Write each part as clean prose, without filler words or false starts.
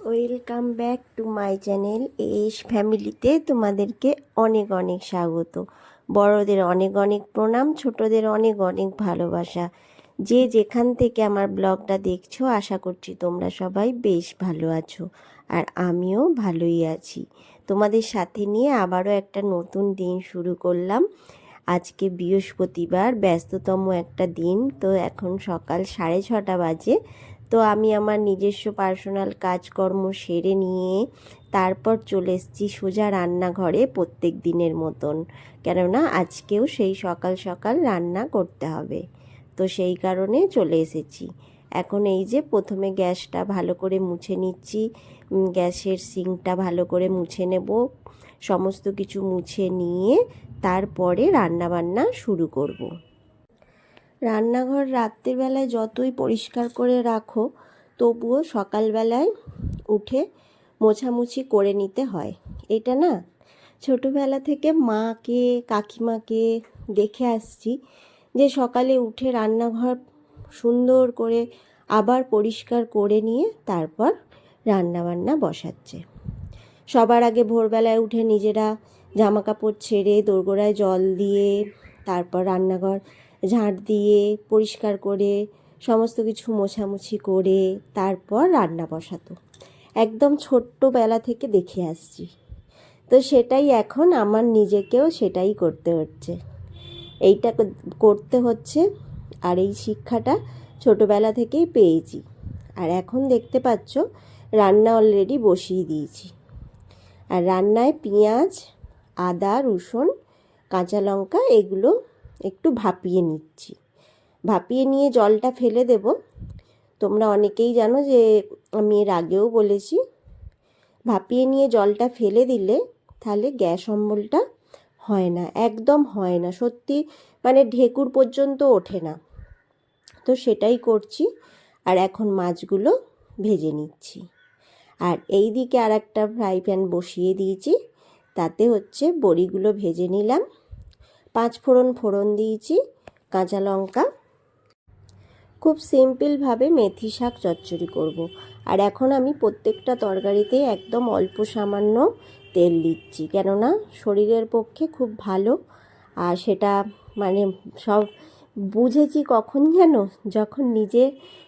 Welcome back to my channel S ফ্যামিলিতে তোমাদেরকে অনেক অনেক স্বাগত। বড়দের অনেক অনেক প্রণাম, ছোটদের অনেক অনেক ভালোবাসা। যে যেখান থেকে আমার ব্লগটা দেখছো, আশা করছি তোমরা সবাই বেশ ভালো আছো, আর আমিও ভালোই আছি। তোমাদের সাথে নিয়ে আবারও একটা নতুন দিন শুরু করলাম। আজকে বৃহস্পতিবার, ব্যস্ততম একটা দিন। তো এখন সকাল 6:30 বাজে। তো আমি আমার নিজস্ব পার্সোনাল কাজকর্ম সেরে নিয়ে তারপর চলে এসেছি সোজা রান্নাঘরে, প্রত্যেক দিনের মতন। কেননা আজকেও সেই সকাল সকাল রান্না করতে হবে, তো সেই কারণে চলে এসেছি। এখন এই যে প্রথমে গ্যাসটা ভালো করে মুছে নিচ্ছি, গ্যাসের সিঙ্কটা ভালো করে মুছে নেব। সমস্ত কিছু মুছে নিয়ে তারপরে রান্নাবান্না শুরু করব। রান্নাঘর রাত্রিবেলায় যতই পরিষ্কার করে রাখো, তবুও সকালবেলায় উঠে মোছামুছি করে নিতে হয়। এটা না ছোটোবেলা থেকে মাকে, কাকিমাকে দেখে আসছি, যে সকালে উঠে রান্নাঘর সুন্দর করে আবার পরিষ্কার করে নিয়ে তারপর রান্নাবান্না বসাচ্ছে। সবার আগে ভোরবেলায় উঠে নিজেরা জামা কাপড় ছেড়ে দোরগোড়ায় জল দিয়ে তারপর রান্নাঘর ঝাঁট দিয়ে পরিষ্কার করে সমস্ত কিছু মোছামুছি করে তারপর রান্না বসাতো। একদম ছোট্টবেলা থেকে দেখে আসছি, তো সেটাই এখন আমার নিজেকেও সেটাই করতে হচ্ছে। এইটা করতে হচ্ছে, আর এই শিক্ষাটা ছোটোবেলা থেকেই পেয়েছি। আর এখন দেখতে পাচ্ছ রান্না অলরেডি বসিয়ে দিয়েছি। আর রান্নায় পেঁয়াজ, আদা, রসুন, কাঁচা লঙ্কা এগুলো একটু ভাপিয়ে নিচ্ছি। ভাপিয়ে নিয়ে জলটা ফেলে দেব। তোমরা অনেকেই জানো যে আমি এর আগেও বলেছি, ভাপিয়ে নিয়ে জলটা ফেলে দিলে তাহলে গ্যাস অম্বলটা হয় না, একদম হয় না, সত্যি মানে ঢেকুর পর্যন্ত ওঠে না। তো সেটাই করছি। আর এখন মাছগুলো ভেজে নিচ্ছি। আর এই দিকে আর একটা ফ্রাই প্যান বসিয়ে দিয়েছি, তাতে হচ্ছে বড়িগুলো ভেজে নিলাম। 5 ফোড়ন দিয়েছি, কাঁচা লঙ্কা। খুব সিম্পলভাবে মেথি শাক চচ্চড়ি করব। আর এখন আমি প্রত্যেকটা তরকারিতে একদম অল্প সামান্য তেল দিচ্ছি, কেননা শরীরের পক্ষে খুব ভালো। আর সেটা মানে সব বুঝেছি কখন যেন, যখন নিজে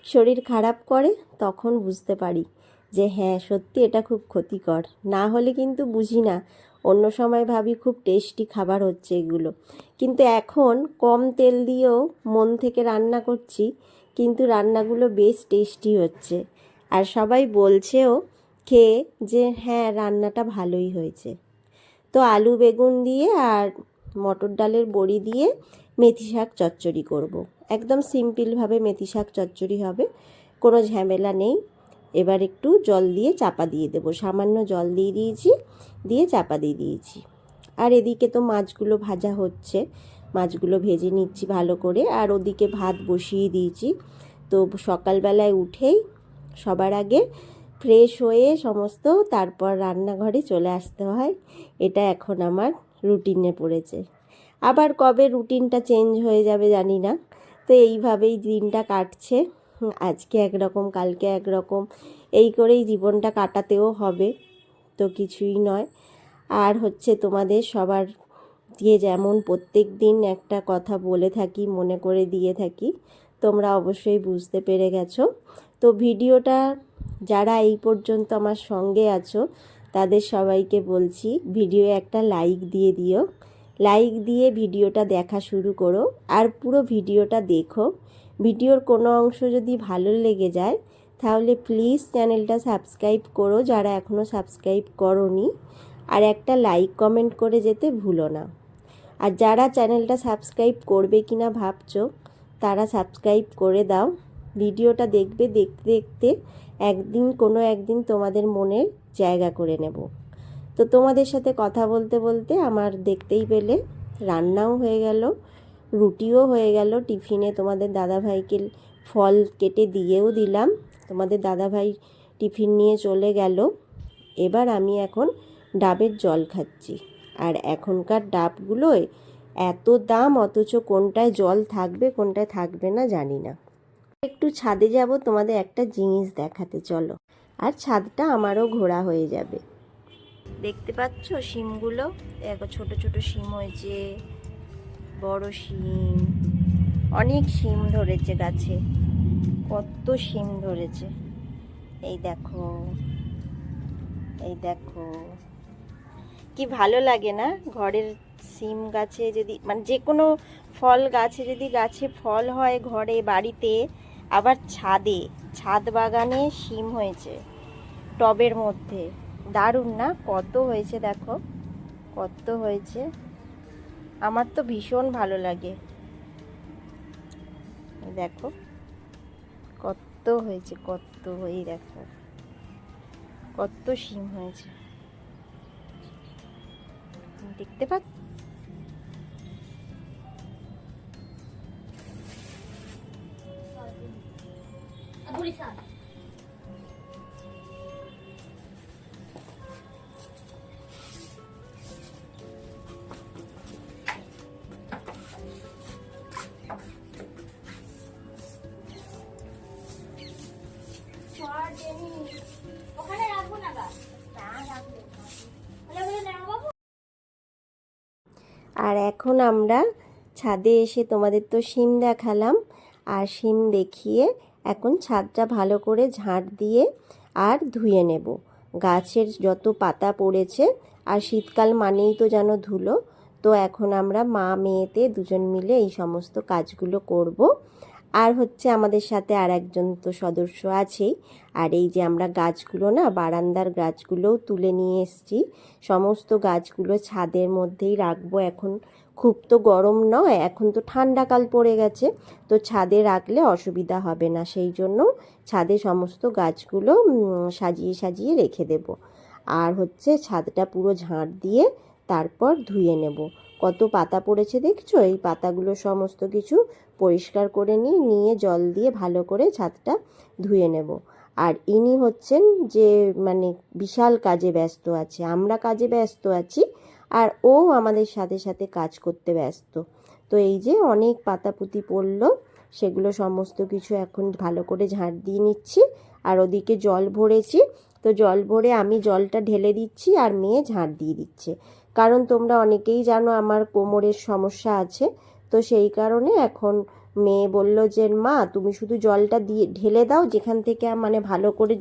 শরীর খারাপ করে তখন বুঝতে পারি যে হ্যাঁ সত্যি এটা খুব ক্ষতিকর। না হলে কিন্তু বুঝি না, অন্য সময় ভাবি খুব টেস্টি খাবার হচ্ছে এগুলো। কিন্তু এখন কম তেল দিয়েও মন থেকে রান্না করছি, কিন্তু রান্নাগুলো বেশ টেস্টি হচ্ছে। আর সবাই বলছেও খেয়ে যে হ্যাঁ রান্নাটা ভালোই হয়েছে। তো আলু বেগুন দিয়ে আর মটর ডালের বড়ি দিয়ে মেথি শাক চচ্চড়ি করব। একদম সিম্পলভাবে মেথি শাক চচ্চড়ি হবে, কোনো ঝামেলা নেই। এবার একটু জল দিয়ে চাপা দিয়ে দেবো, সামান্য জল দিয়ে দিয়েছি, দিয়ে চাপা দিয়ে দিয়েছি। আর এদিকে তো মাছগুলো ভাজা হচ্ছে, মাছগুলো ভেজে নিচ্ছি ভালো করে। আর ওদিকে ভাত বসিয়ে দিয়েছি। তো সকালবেলায় উঠেই সবার আগে ফ্রেশ হয়ে সমস্ত তারপর রান্নাঘরে চলে আসতে হয়। এটা এখন আমার রুটিনে পড়েছে। আবার কবে রুটিনটা চেঞ্জ হয়ে যাবে জানি না। তো এইভাবেই দিনটা কাটছে, আজকে একরকম কালকে একরকম, এই করেই জীবনটা কাটাতেও হবে, তো কিছুই নয়। আর হচ্ছে তোমাদের সবার দিয়ে যেমন প্রত্যেক দিন একটা কথা বলে থাকি, মনে করে দিয়ে থাকি, তোমরা অবশ্যই বুঝতে পেরে গেছো। তো ভিডিওটা যারা এই পর্যন্ত আমার সঙ্গে আছো তাদের সবাইকে বলছি, ভিডিও একটা লাইক দিয়ে দিও। লাইক দিয়ে ভিডিওটা দেখা শুরু করো, আর পুরো ভিডিওটা দেখো। ভিডিওর কোনো অংশ যদি ভালো লেগে যায় তাহলে প্লিজ চ্যানেলটা সাবস্ক্রাইব করো, যারা এখনও সাবস্ক্রাইব করোনি। আর একটা লাইক কমেন্ট করে যেতে ভুলো না। আর যারা চ্যানেলটা সাবস্ক্রাইব করবে কিনা ভাবছো, তারা সাবস্ক্রাইব করে দাও। ভিডিওটা দেখবে, দেখতে দেখতে একদিন কোনো একদিন তোমাদের মনের জায়গা করে নেব। তো তোমাদের সাথে কথা বলতে বলতে আমার দেখতেই পেলে রান্নাও হয়ে গেল, রুটিও হয়ে গেল। টিফিনে তোমাদের দাদাভাইকে ফল কেটে দিয়েও দিলাম, তোমাদের দাদাভাই টিফিন নিয়ে চলে গেল। এবার আমি এখন ডাবের জল খাচ্ছি। আর এখনকার ডাবগুলোয় এত দাম, অথচ কোনটায় জল থাকবে কোনটায় থাকবে না জানি না। একটু ছাদে যাব তোমাদের একটা জিনিস দেখাতে, চলো। আর ছাদটা আমারও ঘোরা হয়ে যাবে। দেখতে পাচ্ছ শিমগুলো, দেখো ছোট ছোট শিম হয়েছে, বড় শিম, অনেক শিম ধরেছে গাছে, কত শিম ধরেছে। এই দেখো, এই দেখো, কি ভালো লাগে না ঘরের শিম গাছে যদি, মানে যে কোনো ফল গাছে যদি গাছে ফল হয় ঘরে বাড়িতে, আবার ছাদে, ছাদ বাগানে শিম হয়েছে টবের মধ্যে, দারুণ না? কত হয়েছে দেখো, কত হয়েছে। আমার তো ভীষণ ভালো লাগে। দেখো কত হয়েছে, কত, এই দেখো কত শিম হয়েছে, দেখতে পাচ্ছ? আর এখন আমরা ছাদে এসে তোমাদের তো শিম দেখালাম, আর শিম দেখিয়ে এখন ছাদটা ভালো করে ঝাঁট দিয়ে আর ধুয়ে নেব। গাছের যত পাতা পড়েছে, আর শীতকাল মানেই তো যেন ধুলো, তো এখন আমরা মা মেয়েতে দুজন মিলে এই সমস্ত কাজগুলো করব। আর হচ্ছে আমাদের সাথে আর একজন তো সদস্য আছেই। আর এই যে আমরা গাছগুলো না, বারান্দার গাছগুলোও তুলে নিয়ে এসেছি, সমস্ত গাছগুলো ছাদের মধ্যেই রাখবো। এখন খুব তো গরম নয়, এখন তো ঠান্ডাকাল পড়ে গেছে, তো ছাদে রাখলে অসুবিধা হবে না, সেই জন্য ছাদে সমস্ত গাছগুলো সাজিয়ে সাজিয়ে রেখে দেব। আর হচ্ছে ছাদটা পুরো ঝাঁট দিয়ে তারপর ধুয়ে নেব। কত পাতা পড়েছে দেখছো, এই পাতাগুলো সমস্ত কিছু পরিষ্কার করে নিয়ে জল দিয়ে ভালো করে ছাদটা ধুয়ে নেব। আর ইনি হচ্ছেন যে মানে বিশাল কাজে ব্যস্ত আছে, আমরা কাজে ব্যস্ত আছি, আর ও আমাদের সাথে সাথে কাজ করতে ব্যস্ত। তো এই যে অনেক পাতাপুতি পড়লো, সেগুলো সমস্ত কিছু এখন ভালো করে ঝাঁট দিয়ে নিচ্ছি। আর ওদিকে জল ভরেছি, তো জল ভরে আমি জলটা ঢেলে দিচ্ছি আর মেয়ে ঝাঁট দিয়ে দিচ্ছে। কারণ তোমরা অনেকেই জানো আমার কোমরের সমস্যা আছে, তো সেই কারণে এখন মেয়ে বলল যে মা তুমি শুধু জলটা দিয়ে ঢেলে দাও, যেখান থেকে মানে ভালো করে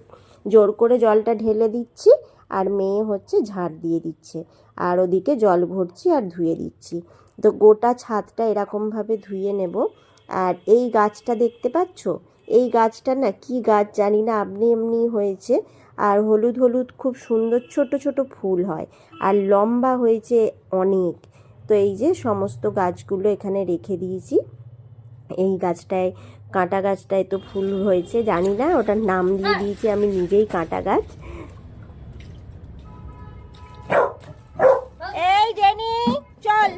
জোর করে জলটা ঢেলে দিচ্ছি, আর মেয়ে হচ্ছে ঝাঁট দিয়ে দিচ্ছে, আর ওদিকে জল ভরছি আর ধুয়ে দিচ্ছি। তো গোটা ছাদটা এরকমভাবে ধুয়ে নেব। আর এই গাছটা দেখতে পাচ্ছ, এই গাছটা না কি গাছ জানি না, এমনি এমনি হয়েছে, আর হলুদ হলুদ খুব সুন্দর ছোট ছোট ফুল হয়, আর লম্বা হয়েছে অনেক। তো এই যে সমস্ত গাছগুলো এখানে রেখে দিয়েছি। এই গাছটায়, কাঁটা গাছটায় তো ফুল হয়েছে, জানি না ওটার নাম দিয়ে দিয়েছি আমি নিজেই, কাঁটা গাছ। এই জেনি চল।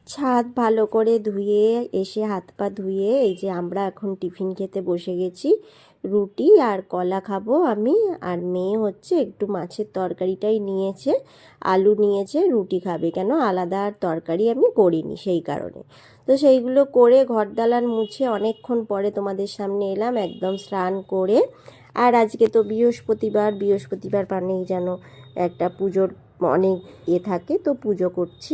ছাদ ভালো করে ধুয়ে এসে হাত পা ধুয়ে এই যে আমরা এখন টিফিন খেতে বসে গেছি। রুটি আর কলা খাবো আমি, আর মেয়ে হচ্ছে একটু মাছের তরকারিটাই নিয়েছে, আলু নিয়েছে, রুটি খাবে, কেন আলাদা আর তরকারি আমি করিনি সেই কারণে। তো সেইগুলো করে ঘর দালান মুছে অনেকক্ষণ পরে তোমাদের সামনে এলাম একদম স্নান করে। আর আজকে তো বৃহস্পতিবার, বৃহস্পতিবার মানেই যেন একটা পুজোর অনেক থাকে, তো পুজো করছি।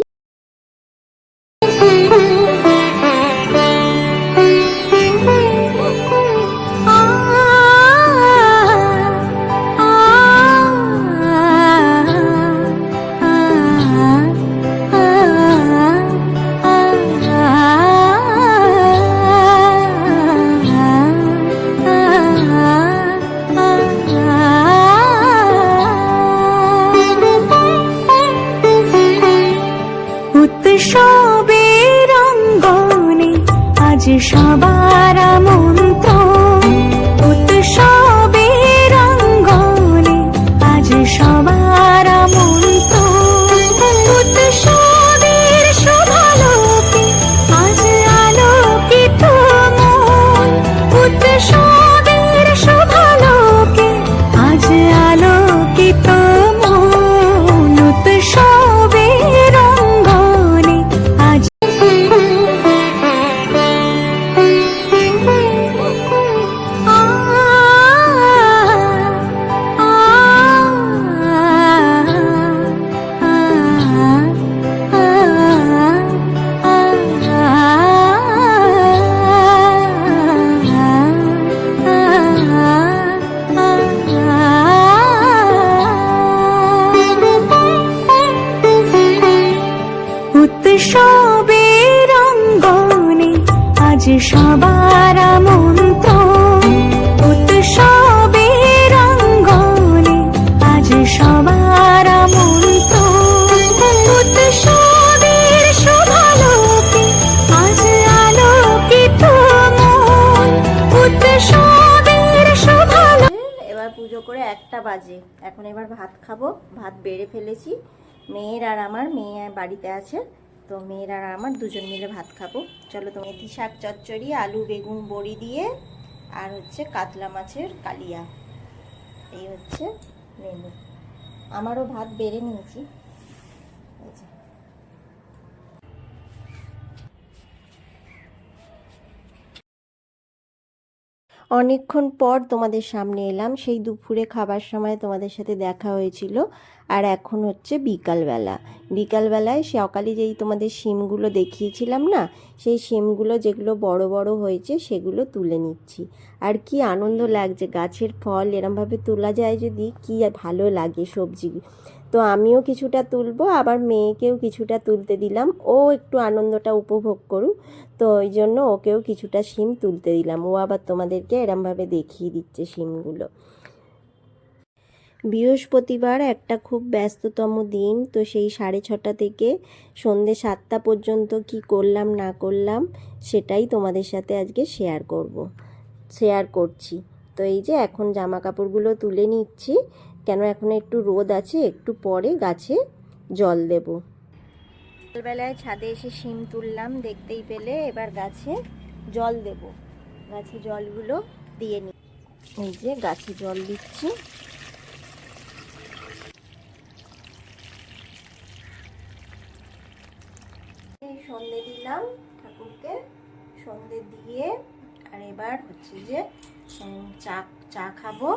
উৎসবের অঙ্গনে আজ সবার আমন্ত্রণ, উৎসবের অঙ্গনে আজ সবার আমন্ত্রণ, উৎসবের শোভালোকে আজ আলোকিত মন, উৎসবের শোভালোকে আজ আলোকিত মন, উৎসবের অঙ্গনে আজ উৎসবের অঙ্গনে আজ সবার আমন্ত্রণ, উৎসবের অঙ্গনে আজ সবার আমন্ত্রণ, উৎসবের শুভালোকে আজ আলোকিত মন, উৎসবের শুভালো। এবার পুজো করে 1টা বাজে, এখন এবার ভাত খাবো। ভাত বেড়ে ফেলেছি, মেয়ের আর আমার, মেয়ে বাড়িতে আছে, তো মেয়ের আর আমার দুজন মিলে ভাত খাবো। চলো, তো মেথি শাক চচ্চড়ি, আলু বেগুন বড়ি দিয়ে, আর হচ্ছে কাতলা মাছের কালিয়া, এই হচ্ছে মেনু। আমারও ভাত বেড়ে নিয়েছি। এই যে। অনেকক্ষণ পর তোমাদের সামনে এলাম, সেই দুপুরে খাবার সময় তোমাদের সাথে দেখা হয়েছিল, আর এখন হচ্ছে বিকালবেলায় সকালে যেই তোমাদের শিমগুলো দেখিয়েছিলাম না, সেই শিমগুলো যেগুলো বড় বড় হয়েছে সেগুলো তুলে নিচ্ছি। আর কি আনন্দ লাগছে, গাছের ফল এরমভাবে তোলা যায় যদি, কি ভালো লাগে সবজি। তো আমিও কিছুটা তুলবো, আবার মেয়েকেও কিছুটা তুলতে দিলাম, ও একটু আনন্দটা উপভোগ করুক, তো ওই জন্য ওকেও কিছুটা শিম তুলতে দিলাম। ও আবার তোমাদেরকে এরমভাবে দেখিয়ে দিচ্ছে শিমগুলো। বৃহস্পতিবার একটা খুব ব্যস্ততম দিন, তো সেই 6:30 থেকে সন্ধে 7টা পর্যন্ত কি করলাম না করলাম সেটাই তোমাদের সাথে আজকে শেয়ার করছি। তো এই যে এখন জামা কাপড়গুলো তুলে নিচ্ছি, কেন এখন একটু রোদ আছে, একটু পরে গাছে জল দেব। সকালবেলায় ছাদে এসে শিম তুললাম, দেখতেই পেলে, এবার গাছে জল দেব। গাছে জলগুলো দিয়ে নি, এই যে গাছে জল দিচ্ছি। সন্ধে দিলাম ঠাকুরকে, সন্ধে দিয়ে আর এবার হচ্ছে যে চা খাবো,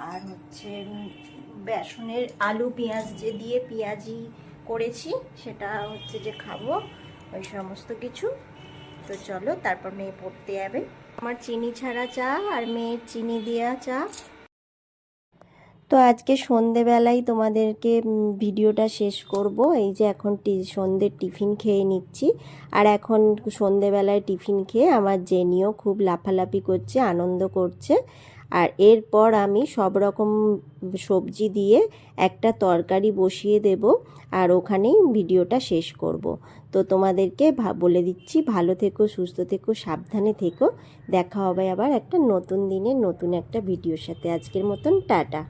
আর হচ্ছে বেসনের আলু পেঁয়াজ যে দিয়ে পেঁয়াজি করেছি সেটা হচ্ছে যে খাবো, ওই সমস্ত কিছু। তো চলো, তারপর মেয়ে পড়তে যাবে। আমার চিনি ছাড়া চা আর মেয়ের চিনি দেওয়া চা। তো আজকে সন্ধেবেলায় তোমাদেরকে ভিডিওটা শেষ করব। এই যে এখন সন্ধ্যের টিফিন খেয়ে নিচ্ছি, আর এখন সন্ধেবেলায় টিফিন খেয়ে আমার জেনিও খুব লাফালাফি করছে, আনন্দ করছে। আর এরপর আমি সব রকম সবজি দিয়ে একটা তরকারি বসিয়ে দেব, আর ওখানেই ভিডিওটা শেষ করব। তো তোমাদেরকে বলে দিচ্ছি, ভালো থেকো, সুস্থ থেকো, সাবধানে থেকো। দেখা হবে আবার একটা নতুন দিনে নতুন একটা ভিডিওর সাথে। আজকের মতন টাটা।